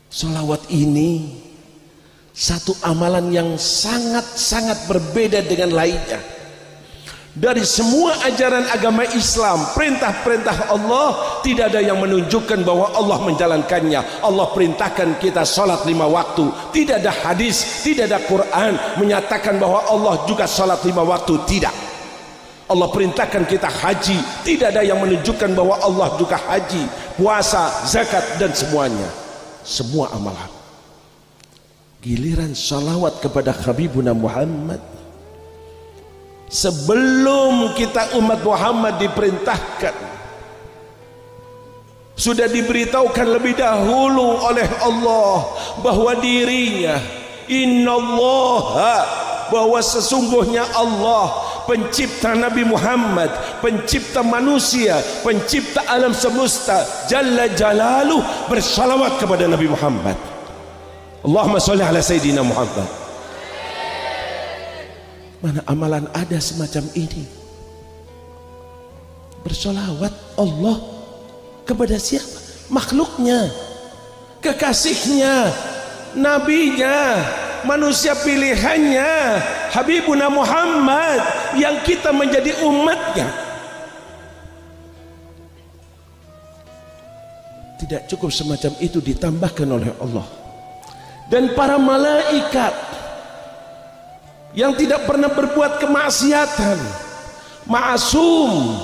Sholawat ini satu amalan yang sangat-sangat berbeda dengan lainnya. Dari semua ajaran agama Islam, perintah-perintah Allah, tidak ada yang menunjukkan bahwa Allah menjalankannya. Allah perintahkan kita sholat 5 waktu. Tidak ada hadis, tidak ada Quran menyatakan bahwa Allah juga sholat 5 waktu. Tidak. Allah perintahkan kita haji. Tidak ada yang menunjukkan bahwa Allah juga haji, puasa, zakat, dan semuanya. Semua amalan. Giliran sholawat kepada Habibuna Muhammad, sebelum kita umat Muhammad diperintahkan, sudah diberitahukan lebih dahulu oleh Allah bahwa dirinya, innallaha, bahwa sesungguhnya Allah pencipta Nabi Muhammad, pencipta manusia, pencipta alam semesta, Jalla Jalaluh, bersalawat kepada Nabi Muhammad. Allahumma sholli ala Sayyidina Muhammad. Mana amalan ada semacam ini? Bersolawat Allah kepada siapa? Makhluknya, kekasihnya, nabinya, manusia pilihannya, Habibuna Muhammad, yang kita menjadi umatnya. Tidak cukup semacam itu, ditambahkan oleh Allah dan para malaikat yang tidak pernah berbuat kemaksiatan, ma'asum,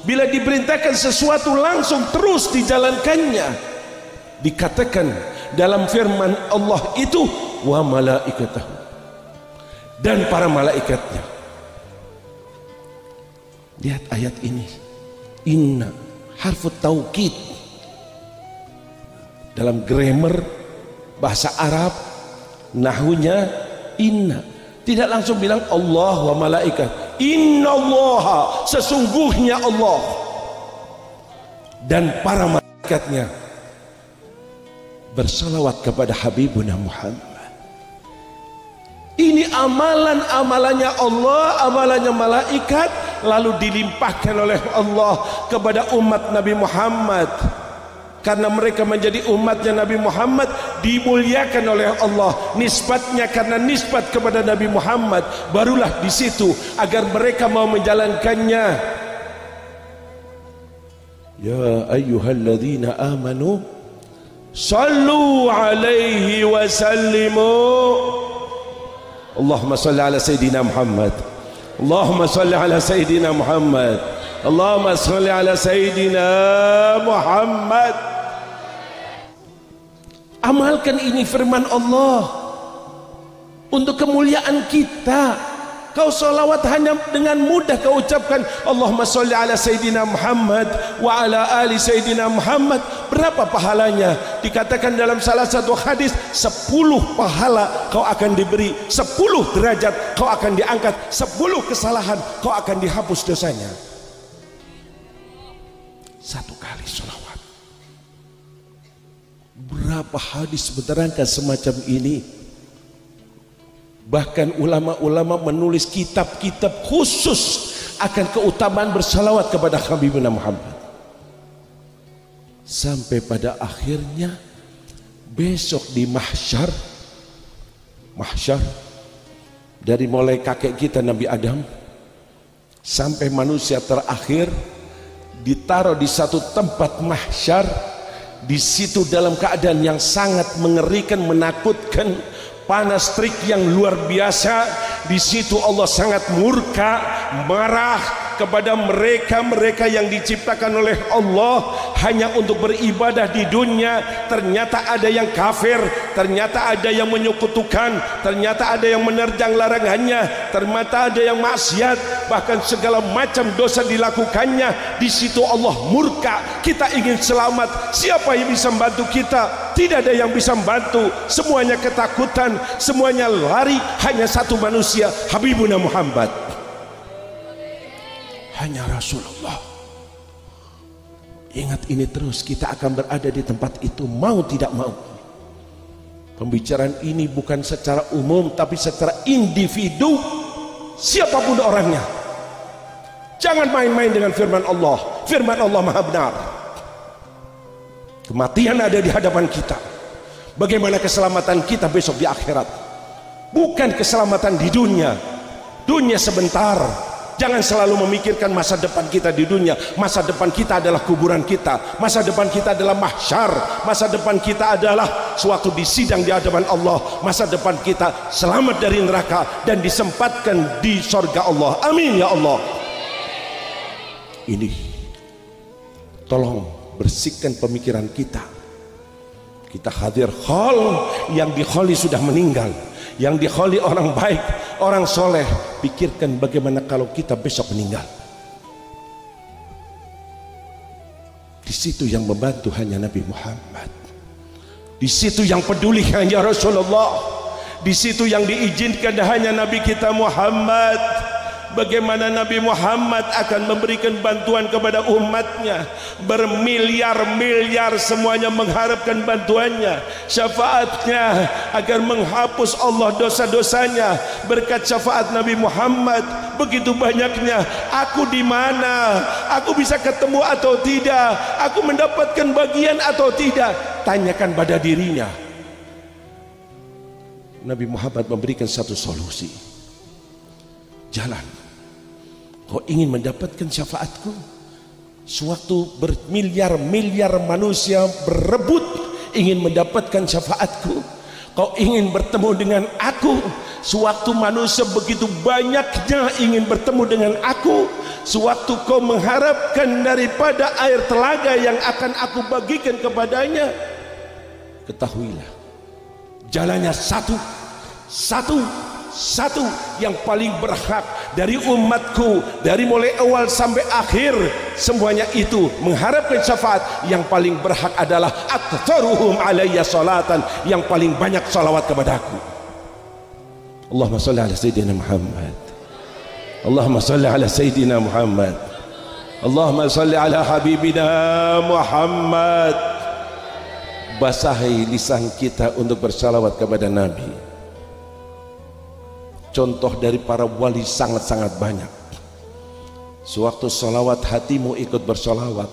bila diperintahkan sesuatu langsung terus dijalankannya. Dikatakan dalam firman Allah itu, wa malaikatahu, dan para malaikatnya. Lihat ayat ini, inna harfu taukid. Dalam grammar bahasa Arab, nahunya inna, tidak langsung bilang Allah wa malaikat. Innallaha, sesungguhnya Allah dan para malaikatnya bersalawat kepada Habibuna Muhammad. Ini amalan-amalannya Allah, amalannya malaikat, lalu dilimpahkan oleh Allah kepada umat Nabi Muhammad. Karena mereka menjadi umatnya Nabi Muhammad, dimuliakan oleh Allah. Nisbatnya karena nisbat kepada Nabi Muhammad, barulah di situ agar mereka mau menjalankannya. Ya ayyuhalladzina amanu sallu alaihi wa sallimu. Allahumma salli ala Sayyidina Muhammad. Allahumma salli ala Sayyidina Muhammad. Allahumma salli ala Sayyidina Muhammad. Amalkan ini firman Allah untuk kemuliaan kita. Kau salawat hanya dengan mudah kau ucapkan Allahumma salli ala Sayyidina Muhammad wa ala ali Sayyidina Muhammad. Berapa pahalanya? Dikatakan dalam salah satu hadis, 10 pahala kau akan diberi, 10 derajat kau akan diangkat, 10 kesalahan kau akan dihapus dosanya. 1 kali salawat. Berapa hadis menerangkan semacam ini. Bahkan ulama-ulama menulis kitab-kitab khusus akan keutamaan bersalawat kepada Habibuna Muhammad. Sampai pada akhirnya besok di mahsyar, dari mulai kakek kita Nabi Adam sampai manusia terakhir, ditaruh di satu tempat mahsyar. Di situ dalam keadaan yang sangat mengerikan, menakutkan, panas terik yang luar biasa. Di situ Allah sangat murka, marah kepada mereka yang diciptakan oleh Allah hanya untuk beribadah di dunia. Ternyata ada yang kafir, ternyata ada yang menyekutukan, ternyata ada yang menerjang larangannya, ternyata ada yang maksiat, bahkan segala macam dosa dilakukannya. Di situ Allah murka. Kita ingin selamat, siapa yang bisa membantu kita? Tidak ada yang bisa membantu. Semuanya ketakutan, semuanya lari. Hanya satu manusia, Habibuna Muhammad, hanya Rasulullah. Ingat ini terus, kita akan berada di tempat itu mau tidak mau. Pembicaraan ini bukan secara umum tapi secara individu, siapapun orangnya. Jangan main-main dengan firman Allah. Firman Allah maha benar. Kematian ada di hadapan kita, bagaimana keselamatan kita besok di akhirat. Bukan keselamatan di dunia. Dunia sebentar. Jangan selalu memikirkan masa depan kita di dunia. Masa depan kita adalah kuburan kita. Masa depan kita adalah mahsyar. Masa depan kita adalah suatu disidang di hadapan Allah. Masa depan kita selamat dari neraka dan disempatkan di surga Allah. Amin ya Allah. Ini tolong bersihkan pemikiran kita. Kita hadir khol, yang dikholi sudah meninggal. Yang dikholi orang baik, orang soleh. Pikirkan bagaimana kalau kita besok meninggal. Di situ yang membantu hanya Nabi Muhammad. Di situ yang peduli hanya Rasulullah. Di situ yang diizinkan hanya Nabi kita Muhammad. Bagaimana Nabi Muhammad akan memberikan bantuan kepada umatnya, bermiliar-miliar semuanya mengharapkan bantuannya, syafaatnya agar menghapus Allah dosa-dosanya. Berkat syafaat Nabi Muhammad begitu banyaknya. Aku di mana? Aku bisa ketemu atau tidak? Aku mendapatkan bagian atau tidak? Tanyakan pada dirinya. Nabi Muhammad memberikan satu solusi. Jalan. Kau ingin mendapatkan syafaatku? Sewaktu bermiliar-miliar manusia berebut ingin mendapatkan syafaatku, kau ingin bertemu dengan aku. Sewaktu manusia begitu banyaknya ingin bertemu dengan aku, sewaktu kau mengharapkan daripada air telaga yang akan aku bagikan kepadanya, ketahuilah jalannya satu yang paling berhak dari umatku, dari mulai awal sampai akhir, semuanya itu mengharapkan syafaat. Yang paling berhak adalah aktsaruhum alayya salatan, yang paling banyak salawat kepadaku. Allahumma shalli ala sayyidina Muhammad. Allahumma shalli ala sayyidina Muhammad. Allahumma shalli ala habibina Muhammad. Basahi lisan kita untuk bersalawat kepada Nabi. Contoh dari para wali sangat-sangat banyak. Sewaktu salawat hatimu ikut bersalawat,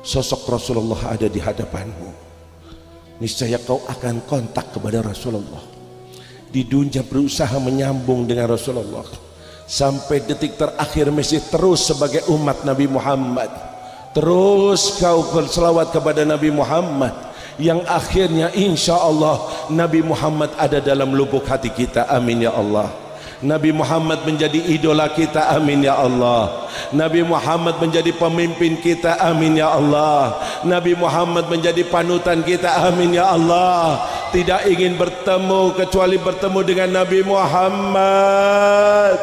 sosok Rasulullah ada di hadapanmu. Niscaya kau akan kontak kepada Rasulullah. Di dunia berusaha menyambung dengan Rasulullah. Sampai detik terakhir masih terus sebagai umat Nabi Muhammad. Terus kau bersalawat kepada Nabi Muhammad. Yang akhirnya insya Allah Nabi Muhammad ada dalam lubuk hati kita. Amin ya Allah. Nabi Muhammad menjadi idola kita. Amin ya Allah. Nabi Muhammad menjadi pemimpin kita. Amin ya Allah. Nabi Muhammad menjadi panutan kita. Amin ya Allah. Tidak ingin bertemu kecuali bertemu dengan Nabi Muhammad.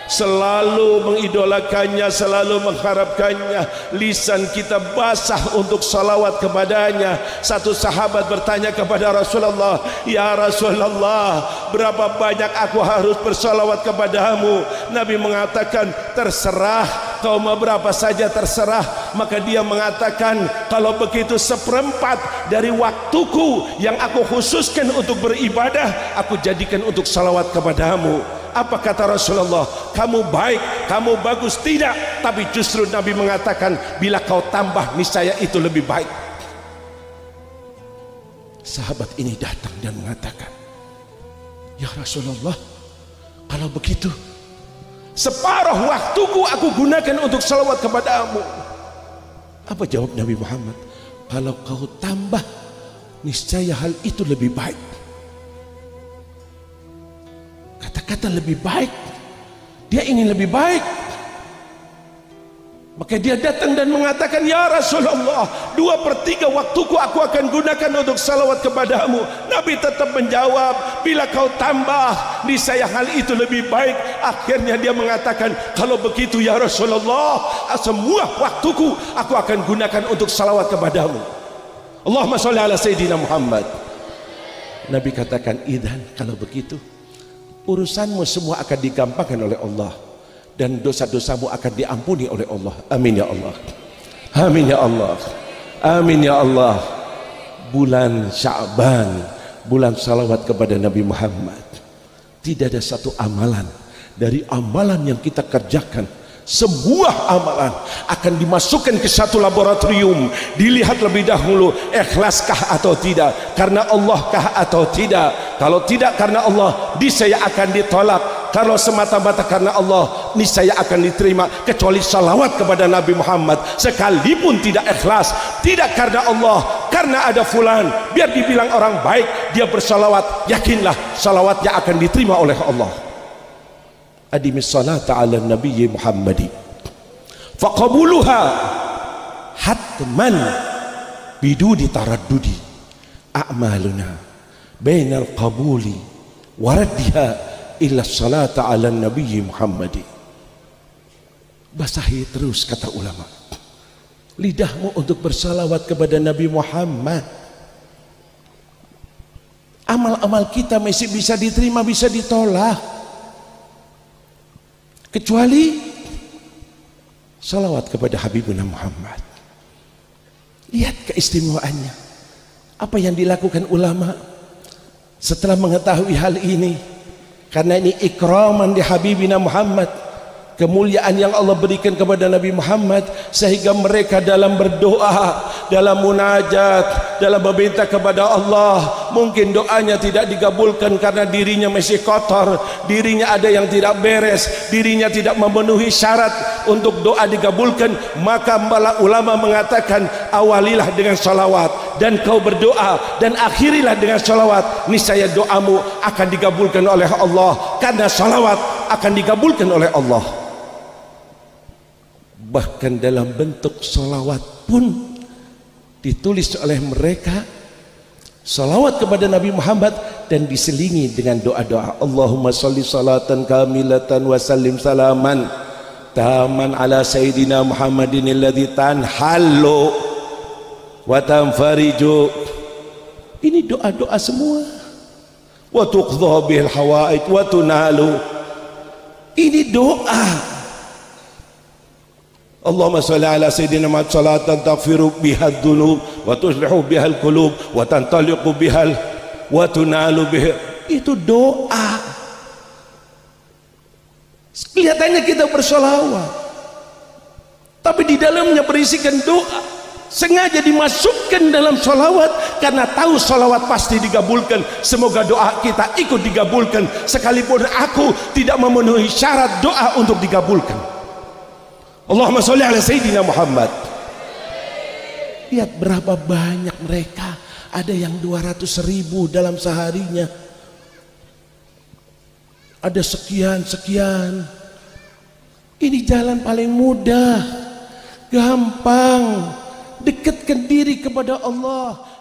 Selalu mengidolakannya, selalu mengharapkannya. Lisan kita basah untuk salawat kepadanya. Satu sahabat bertanya kepada Rasulullah, ya Rasulullah, berapa banyak aku harus bersalawat kepadamu? Nabi mengatakan, terserah, kau mau berapa saja terserah. Maka dia mengatakan, kalau begitu 1/4 dari waktuku yang aku khususkan untuk beribadah, aku jadikan untuk salawat kepadamu. Apa kata Rasulullah? Kamu baik, kamu bagus. Tidak, tapi justru Nabi mengatakan, bila kau tambah niscaya itu lebih baik. Sahabat ini datang dan mengatakan, ya Rasulullah, kalau begitu separuh waktuku aku gunakan untuk salawat kepadamu. Apa jawab Nabi Muhammad? Kalau kau tambah niscaya hal itu lebih baik. Kata-kata lebih baik, dia ingin lebih baik. Maka dia datang dan mengatakan, ya Rasulullah, 2/3 waktuku aku akan gunakan untuk salawat kepadamu. Nabi tetap menjawab, bila kau tambah niscaya hal itu lebih baik. Akhirnya dia mengatakan, kalau begitu ya Rasulullah, semua waktuku aku akan gunakan untuk salawat kepadamu. Allahumma sholli ala sayyidina Muhammad. Nabi katakan, idzan, kalau begitu urusanmu semua akan digampangkan oleh Allah dan dosa-dosamu akan diampuni oleh Allah. Amin ya Allah. Amin ya Allah. Amin ya Allah. Bulan Sya'ban, bulan salawat kepada Nabi Muhammad. Tidak ada satu amalan dari amalan yang kita kerjakan Sebuah amalan akan dimasukkan ke satu laboratorium, dilihat lebih dahulu ikhlaskah atau tidak, karena Allah kah atau tidak. Kalau tidak karena Allah, niscaya akan ditolak. Kalau semata-mata karena Allah, niscaya akan diterima. Kecuali salawat kepada Nabi Muhammad, sekalipun tidak ikhlas, tidak karena Allah, karena ada fulan, biar dibilang orang baik, dia bersalawat, yakinlah salawatnya akan diterima oleh Allah. Adimis salata ala nabiyyi Muhammadi faqabuluha hatman biduni taraddudi a'maluna bainal qabuli waraddiha illa salata ala nabiyyi Muhammadi. Basahi terus, kata ulama, lidahmu untuk bersalawat kepada Nabi Muhammad. Amal-amal kita masih bisa diterima, bisa ditolak, kecuali salawat kepada Habibuna Muhammad. Lihat keistimewaannya, apa yang dilakukan ulama setelah mengetahui hal ini, karena ini ikraman di Habibina Muhammad, kemuliaan yang Allah berikan kepada Nabi Muhammad, sehingga mereka dalam berdoa, dalam munajat, dalam meminta kepada Allah, mungkin doanya tidak dikabulkan karena dirinya masih kotor, dirinya ada yang tidak beres, dirinya tidak memenuhi syarat untuk doa dikabulkan. Maka ulama mengatakan, awalilah dengan salawat, dan kau berdoa, dan akhirilah dengan salawat, niscaya doamu akan dikabulkan oleh Allah, karena salawat akan dikabulkan oleh Allah. Bahkan dalam bentuk salawat pun ditulis oleh mereka salawat kepada Nabi Muhammad dan diselingi dengan doa-doa. Allahumma sholli salatan kamilatan wa sallim salaman taman ala sayyidina Muhammadin alladhi tanhallu wa tanfariju. Ini doa-doa semua. Wa tuqdha bihil hawaid wa tunalu. Ini doa. Allahumma sholli ala sayyidina Muhammad salatan taghfiru biha dzunub wa tuslihu biha al-qulub wa tantaliqu biha wa tunalu biha. Itu doa. Kelihatannya kita bersolawat, tapi di dalamnya berisikan doa. Sengaja dimasukkan dalam solawat karena tahu solawat pasti dikabulkan. Semoga doa kita ikut dikabulkan, sekalipun aku tidak memenuhi syarat doa untuk dikabulkan. Allahumma sholli ala sayyidina Muhammad. Lihat berapa banyak mereka, ada yang 200.000 dalam seharinya, ada sekian. Ini jalan paling mudah, gampang, dekatkan diri kepada Allah.